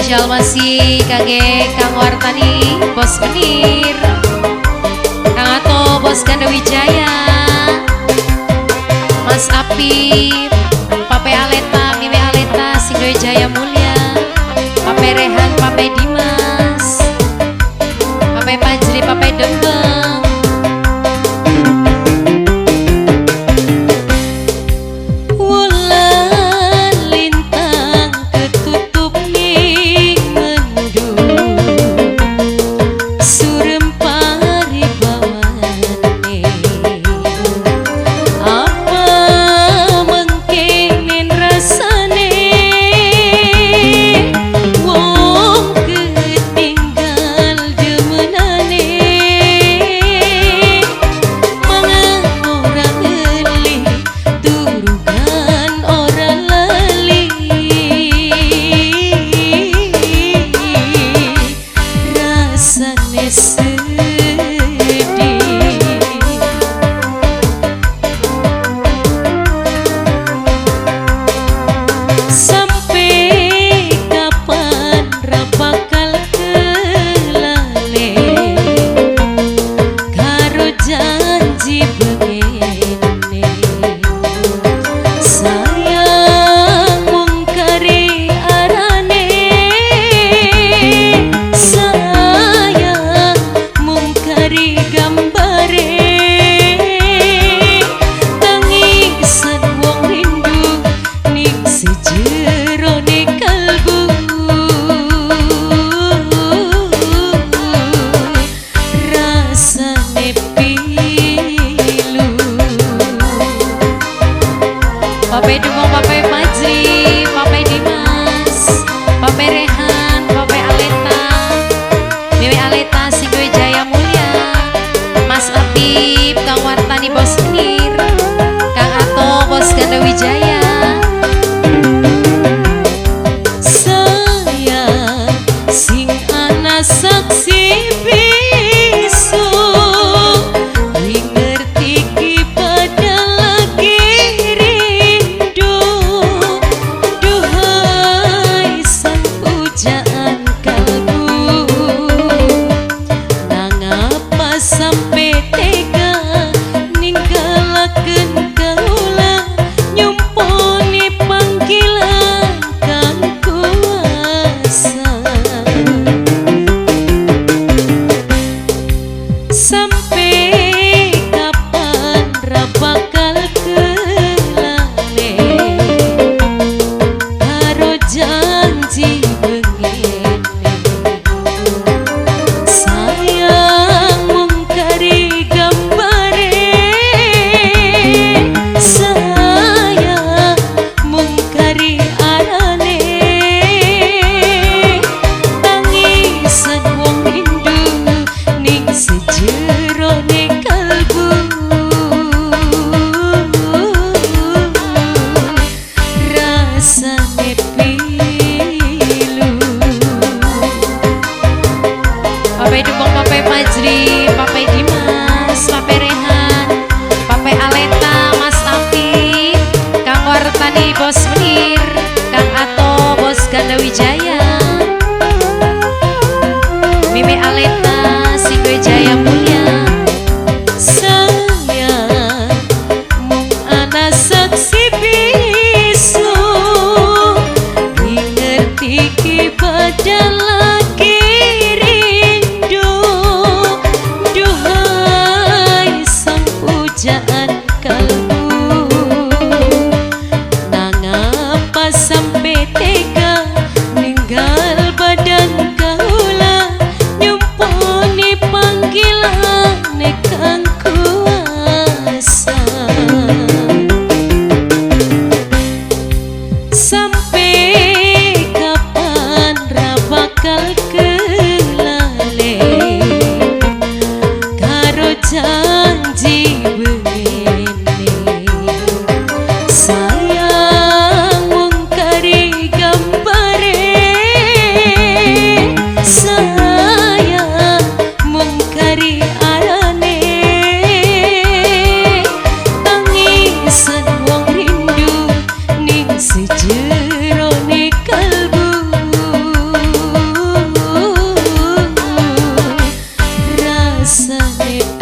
spesial masih kage Kang Wartani, Bos Menir, Kang Ato, Bos Ganda Wijaya, Mas Apip, Pape Aleta, Mime Aleta, Singgoy Jaya Mulia, Pape Rehan, Pape Dimas, Pape Pajri, Pape Dembeng. Pape Dungong, Pape Majri, Pape Dimas, Pape Rehan, Pape Aleta, Mimi Aleta, Singgoy Jaya Mulia, Mas Apip, Kang Wartani, Bos Menir, Kang Ato, Bos Ganda Wijaya. Saya sing ana saksi bisu Pape Dungong, Pape Majri, Pape Dimas, Pape Rehan, Pape Aleta, Mas Apip, Kang Wartani, Bos Menir, Kang Ato, Bos Ganda Wijaya, Mimi Aleta, Singgoy Jaya Mulia. Saya mung ana saksi bisu ngerti ki badal sampai tega ninggal badan kaula nyumpuni panggilan nekang kuasa sampai kapan ra bakal kelale karo janji begini senit